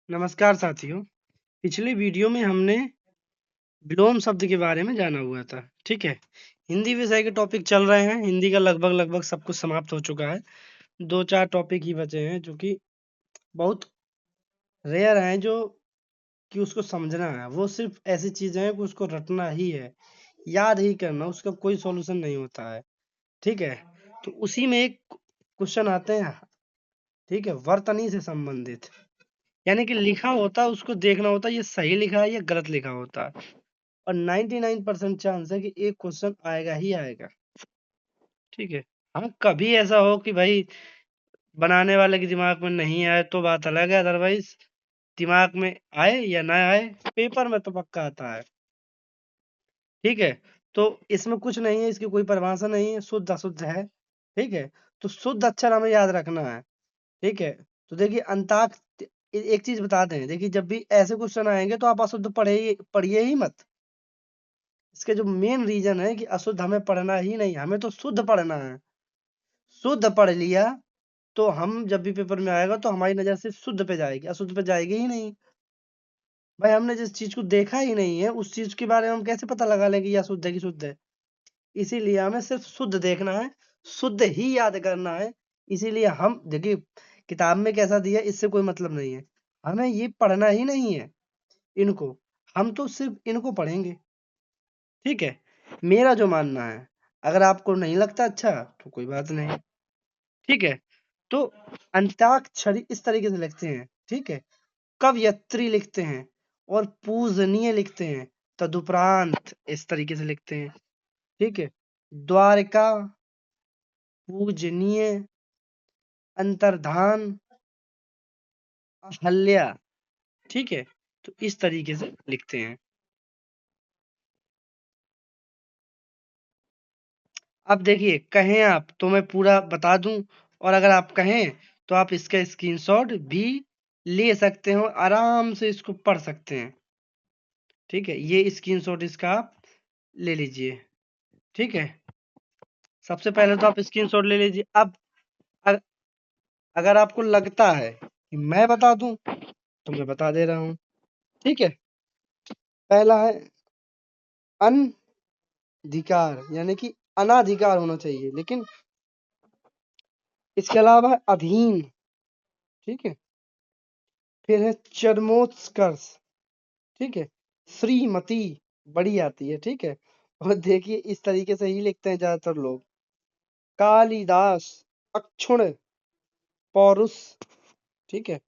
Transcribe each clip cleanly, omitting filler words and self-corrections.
नमस्कार साथियों। पिछले वीडियो में हमने विलोम शब्द के बारे में जाना हुआ था। ठीक है, हिंदी विषय के टॉपिक चल रहे हैं। हिंदी का लगभग सब कुछ समाप्त हो चुका है। 2-4 टॉपिक ही बचे हैं जो कि बहुत रेयर हैं, जो कि उसको समझना है। वो सिर्फ ऐसी चीजें हैं कि उसको रटना ही है, याद ही करना, उसका कोई सॉल्यूशन नहीं होता है। ठीक है, तो उसी में एक क्वेश्चन आते हैं। ठीक है, वर्तनी से संबंधित, यानी कि लिखा होता है उसको देखना होता है ये सही लिखा है या गलत लिखा होता है। और 99% चांस है कि एक क्वेश्चन आएगा ही आएगा। ठीक है, हाँ कभी ऐसा हो कि भाई बनाने वाले के दिमाग में नहीं आए तो बात अलग है, अदरवाइज दिमाग में आए या ना आए, पेपर में तो पक्का आता है। ठीक है, तो इसमें कुछ नहीं है, इसकी कोई परिभाषा नहीं है, शुद्ध अशुद्ध है। ठीक है, तो शुद्ध अक्षर हमें याद रखना है। ठीक है, तो देखिए एक चीज बताते हैं। देखिए, जब भी ऐसे क्वेश्चन आएंगे तो आप अशुद्ध पढ़िए ही मत। इसके जो मेन रीजन है कि अशुद्ध हमें पढ़ना ही नहीं, हमें तो शुद्ध पढ़ना है। शुद्ध पढ़ लिया तो हम जब भी पेपर में आएगा तो हमारी नजर सिर्फ शुद्ध पे जाएगी, अशुद्ध पे जाएगी ही नहीं। भाई हमने जिस चीज को देखा ही नहीं है उस चीज के बारे में हम कैसे पता लगा लेंगे ये अशुद्ध है कि शुद्ध है। इसीलिए हमें सिर्फ शुद्ध देखना है, शुद्ध ही याद करना है। इसीलिए हम देखिए, किताब में कैसा दिया इससे कोई मतलब नहीं है, हमें ये पढ़ना ही नहीं है इनको, हम तो सिर्फ इनको पढ़ेंगे। ठीक है, मेरा जो मानना है। अगर आपको नहीं लगता अच्छा तो कोई बात नहीं। ठीक है, तो अंताक्षरी इस तरीके से लिखते हैं। ठीक है, कवयत्री लिखते हैं और पूजनीय लिखते हैं। तदुपरांत इस तरीके से लिखते हैं। ठीक है, द्वारिका, पूजनीय, अंतर्धान, अहल्या। ठीक है, तो इस तरीके से लिखते हैं। अब देखिए, कहें आप तो मैं पूरा बता दूं, और अगर आप कहें तो आप इसका स्क्रीनशॉट भी ले सकते हो, आराम से इसको पढ़ सकते हैं। ठीक है, ये स्क्रीनशॉट इसका आप ले लीजिए। ठीक है, सबसे पहले तो आप स्क्रीनशॉट ले लीजिए। अब अ- अगर आपको लगता है कि मैं बता दूं तो मैं बता दे रहा हूं। ठीक है, पहला है अनधिकार, यानी कि अनाधिकार होना चाहिए, लेकिन इसके अलावा है अधीन। ठीक है, फिर है चरमोत्कर्ष। ठीक है, श्रीमती बड़ी आती है। ठीक है, और देखिए इस तरीके से ही लिखते हैं ज्यादातर लोग। कालिदास, अक्षुण, पौरुष। ठीक है,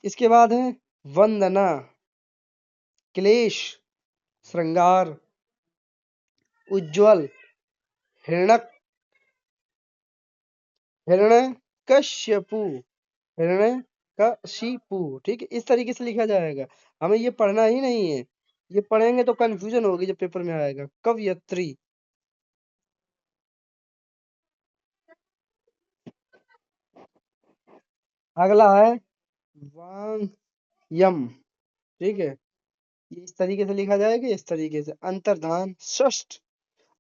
इसके बाद है वंदना, क्लेश, श्रृंगार, उज्ज्वल, हिरण्यक, हिरण्यकश्यपु, हिरण्यकशिपु। ठीक है, इस तरीके से लिखा जाएगा, हमें ये पढ़ना ही नहीं है। ये पढ़ेंगे तो कंफ्यूजन होगी जब पेपर में आएगा। कवयत्री। अगला है वांग्यम। ठीक है, ये इस तरीके से लिखा जाएगा, इस तरीके से अंतर्धान षष्ठ।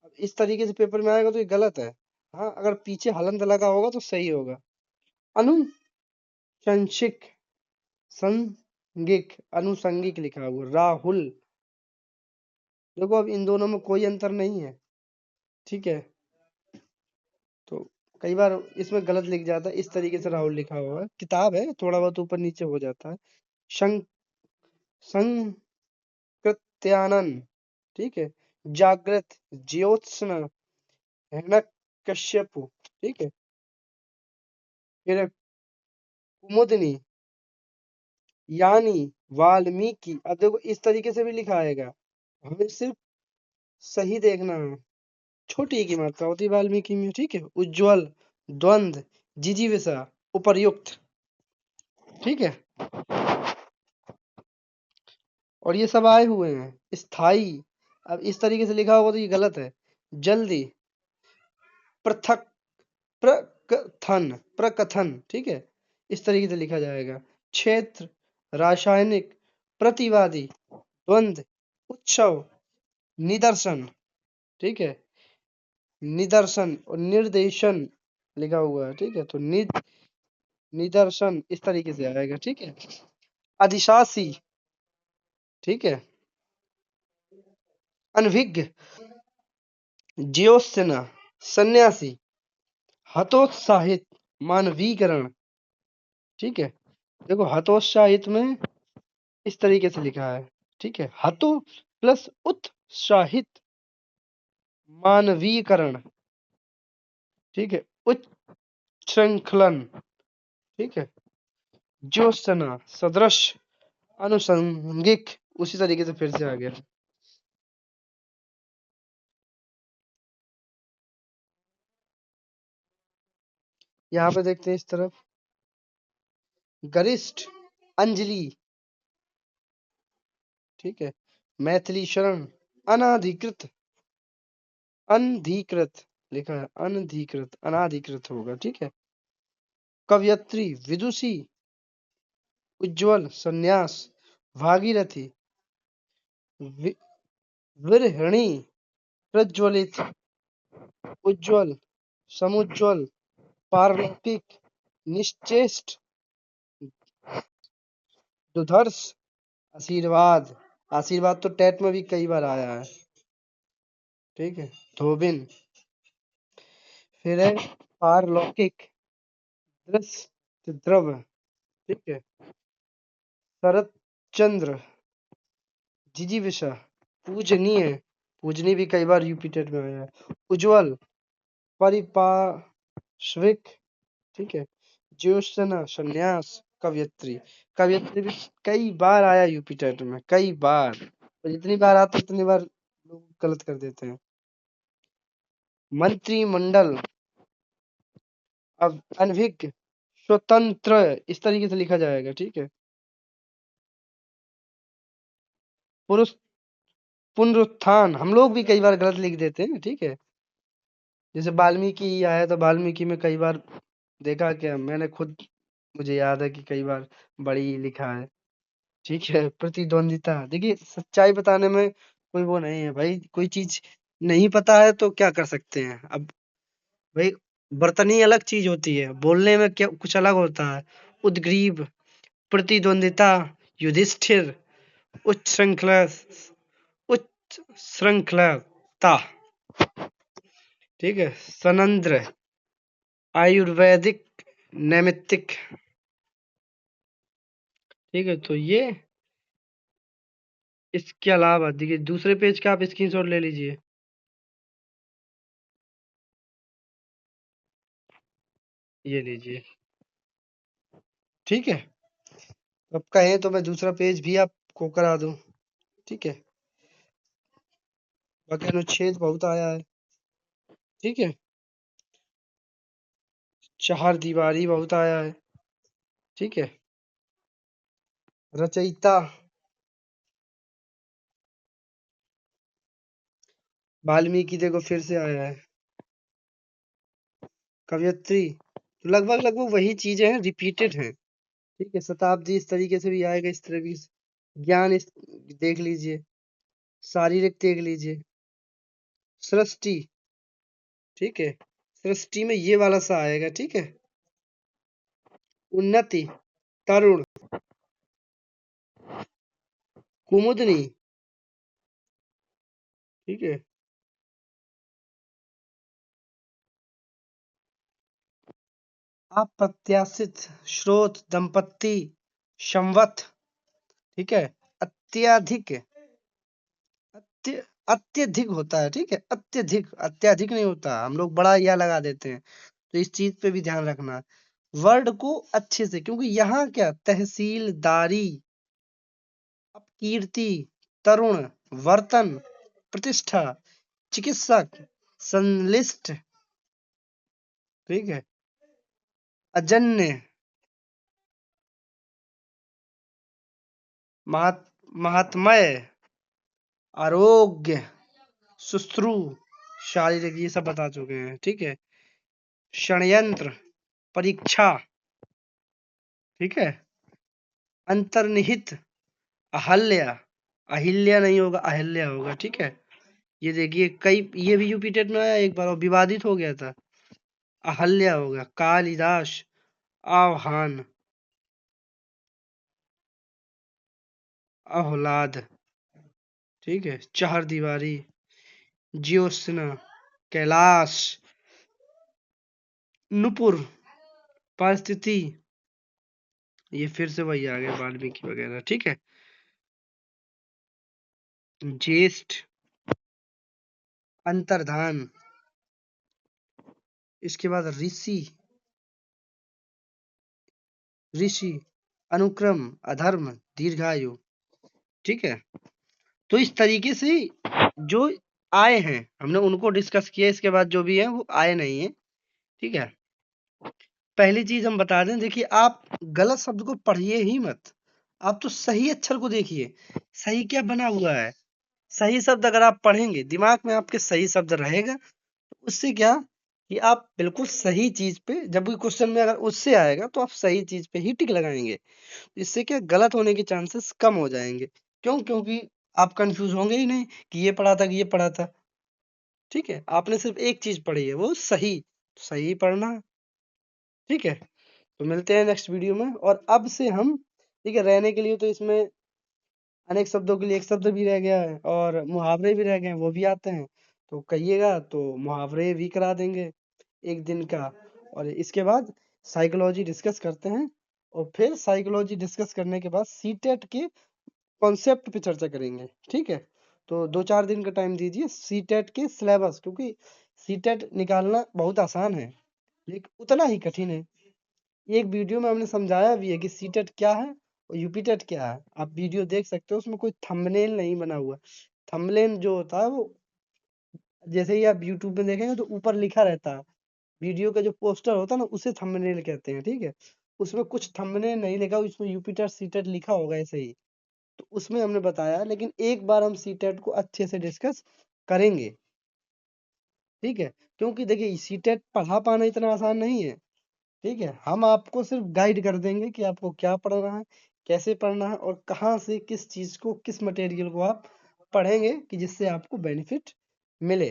अब इस तरीके से पेपर में आएगा तो ये गलत है। हाँ, अगर पीछे हलंत लगा होगा तो सही होगा। अनुशंसिक, संगिक, अनुसंगिक लिखा हुआ। राहुल। देखो, अब इन दोनों में कोई अंतर नहीं है। ठीक है, तो कई बार इसमें गलत लिख जाता है, इस तरीके से राहुल लिखा हुआ है। किताब है, थोड़ा बहुत ऊपर नीचे हो जाता है। शं संकृत्यानन। ठीक है, जागृत, ज्योत्सना, हिरण्यकश्यपु। ठीक है, फिर कुमुदनी, यानी, वाल्मीकि। अब देखो इस तरीके से भी लिखा आएगा, हमें सिर्फ सही देखना है। छोटी की मात्रा होती है वाल्मीकि में। ठीक है, उज्ज्वल, द्वंद्व, जिजीविषा, उपर्युक्त। ठीक है, और ये सब आए हुए हैं। स्थाई, अब इस तरीके से लिखा होगा तो ये गलत है। जल्दी, पृथक, प्रकथन, प्रकथन। ठीक है, इस तरीके से लिखा जाएगा। क्षेत्र, रासायनिक, प्रतिवादी, द्वंद्व, उत्सव, निदर्शन। ठीक है, निदर्शन और निर्देशन लिखा हुआ है। ठीक है, तो निदर्शन इस तरीके से आएगा। ठीक है, अधिशासी, ठीक है, अनभिज्ञ, ज्योत्सना, सन्यासी, हतोत्साहित, मानवीकरण, ठीक है। देखो हतोत्साहित में इस तरीके से लिखा है, ठीक है, हतो प्लस उत्साहित, मानवीकरण, ठीक है, उच्छृंखलन, ठीक है, ज्योत्सना, सदृश, अनुषंगिक, उसी तरीके से फिर से आ गया। यहाँ पे देखते हैं इस तरफ, गरिष्ठ, अंजलि, ठीक है, मैथिली शरण, अनाधिकृत, अनधिकृत लिखा है, अनधिकृत, अनाधिकृत होगा, ठीक है, कवयत्री, विदुषी, उज्ज्वल, संन्यास, भागीरथी, विरहिणी, प्रज्वलित, उज्ज्वल, समुज्ज्वल, पारलौकिक, निश्चेष्ट, दुधर्ष, आशीर्वाद, आशीर्वाद तो टेट में भी कई बार आया है, ठीक है, धोबिन, फिर है पारलौकिक, दृश्य, द्रव, ठीक है, शरत चंद्र, जिजीविषा, पूजनीय, पूजनीय भी कई बार यूपी टेट में आया है, उज्ज्वल, परिपार्श्विक, ठीक है, ज्योत्सना, संन्यास, कवयत्री, कवयत्री भी कई बार आया यूपी टेट में, कई बार, और जितनी बार आता है उतनी बार लोग गलत कर देते हैं। मंत्रिमंडल, अब अनभिज्ञ, स्वतंत्र, इस तरीके से लिखा जाएगा, ठीक है, पुरुष, पुनरुत्थान, हम लोग भी कई बार गलत लिख देते हैं, ठीक है, जैसे वाल्मीकि आया तो वाल्मीकि में कई बार देखा, क्या मैंने खुद, मुझे याद है कि कई बार बड़ी लिखा है, ठीक है, प्रतिद्वंदिता, देखिए सच्चाई बताने में कोई वो नहीं है भाई, कोई चीज नहीं पता है तो क्या कर सकते हैं अब भाई, बर्तनी अलग चीज होती है, बोलने में क्या कुछ अलग होता है। उद्ग्रीव, प्रतिद्वंदिता, युधिष्ठिर, उच्च श्रृंखला, उच्च श्रृंखलता, ठीक है, सनंद्र, आयुर्वेदिक, नैमित्तिक, ठीक है, तो ये इसके अलावा देखिए दूसरे पेज का आप स्क्रीनशॉट ले लीजिए, ये लीजिए, ठीक है, अब कहें तो मैं दूसरा पेज भी आपको करा दूं, ठीक है, बाकी अनुच्छेद बहुत आया है, ठीक है, चार दीवारी बहुत आया है, ठीक है, रचयिता, वाल्मीकि देखो फिर से आया है, कवयत्री, तो लगभग लगभग वही चीजें हैं, रिपीटेड हैं, ठीक है, शताब्दी इस तरीके से भी आएगा, इस तरह भी, ज्ञान इस देख लीजिए, शारीरिक देख लीजिए, सृष्टि, ठीक है, सृष्टि में ये वाला सा आएगा, ठीक है, उन्नति, तरुण, कुमुदनी, ठीक है, अप्रत्याशित, स्रोत, दंपत्ति, संवत, ठीक है, अत्याधिक, अत्यधिक होता है, ठीक है, अत्यधिक, अत्याधिक नहीं होता, हम लोग बड़ा या लगा देते हैं, तो इस चीज पे भी ध्यान रखना, वर्ड को अच्छे से, क्योंकि यहाँ क्या, तहसीलदारी, अपकीर्ति, तरुण, वर्तन, प्रतिष्ठा, चिकित्सक, संलिस्ट, ठीक है, अजन्य, महात्मय, आरोग्य, सुश्रु, शारीरिक, ये सब बता चुके हैं, ठीक है, षड्यंत्र, परीक्षा, ठीक है, अंतर्निहित, अहल्या, अहिल्या नहीं होगा, अहिल्या होगा, ठीक है, ये देखिए कई, ये भी यूपी टेट में आया एक बार और विवादित हो गया था, अहल्या होगा, कालिदास, आह्वान, अहलाद, ठीक है, चार दीवारी, ज्योत्सना, कैलाश, नुपुर, परिस्थिति, ये फिर से वही आ गया वाल्मीकि वगैरह, ठीक है। ज्येष्ठ, अंतर्धान, इसके बाद ऋषि, ऋषि, अनुक्रम, अधर्म, दीर्घायु, ठीक है। तो इस तरीके से जो आए हैं हमने उनको डिस्कस किया, इसके बाद जो भी है वो आए नहीं है, ठीक है। पहली चीज हम बता दें, देखिए आप गलत शब्द को पढ़िए ही मत, आप तो सही अक्षर को देखिए, सही क्या बना हुआ है। सही शब्द अगर आप पढ़ेंगे, दिमाग में आपके सही शब्द रहेगा, तो उससे क्या कि आप बिल्कुल सही चीज पे, जब भी क्वेश्चन में अगर उससे आएगा तो आप सही चीज पे ही टिक लगाएंगे। इससे क्या गलत होने के चांसेस कम हो जाएंगे। क्यों? क्योंकि आप कंफ्यूज होंगे ही नहीं कि ये पढ़ा था कि ये पढ़ा था, ठीक है। आपने सिर्फ एक चीज पढ़ी है, वो सही, तो सही पढ़ना है, ठीक है। तो मिलते हैं नेक्स्ट वीडियो में। और अब से हम, ठीक है, रहने के लिए तो इसमें अनेक शब्दों के लिए एक शब्द भी रह गया है और मुहावरे भी रह गए हैं, वो भी आते हैं। तो कहिएगा तो मुहावरे भी करा देंगे एक दिन का। और इसके बाद साइकोलॉजी डिस्कस करते हैं, और फिर साइकोलॉजी डिस्कस करने के बाद सीटेट के कॉन्सेप्ट पे चर्चा करेंगे, ठीक है। तो 2-4 दिन का टाइम दीजिए सीटेट के सिलेबस, क्योंकि सीटेट निकालना बहुत आसान है लेकिन उतना ही कठिन है। एक वीडियो में हमने समझाया भी है कि सीटेट क्या है और यूपीटेट क्या है, आप वीडियो देख सकते हो, उसमें कोई थंबनेल नहीं बना हुआ। थंबनेल जो होता है वो, जैसे ही आप यूट्यूब में देखेंगे तो ऊपर लिखा रहता है, वीडियो का जो पोस्टर होता है ना उसे थंबनेल कहते हैं, ठीक है। उसमें कुछ थंबनेल नहीं लिखा, उसमें यूपिटेट सीटेट लिखा होगा ऐसे ही। तो उसमें हमने बताया, लेकिन एक बार हम सीटेट को अच्छे से डिस्कस करेंगे, ठीक है। क्योंकि देखिए सीटेट पढ़ा पाना इतना आसान नहीं है, ठीक है। हम आपको सिर्फ गाइड कर देंगे कि आपको क्या पढ़ना है, कैसे पढ़ना है, और कहाँ से किस चीज को, किस मटेरियल को आप पढ़ेंगे कि जिससे आपको बेनिफिट मिले,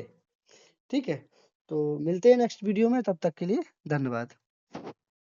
ठीक है। तो मिलते हैं नेक्स्ट वीडियो में, तब तक के लिए धन्यवाद।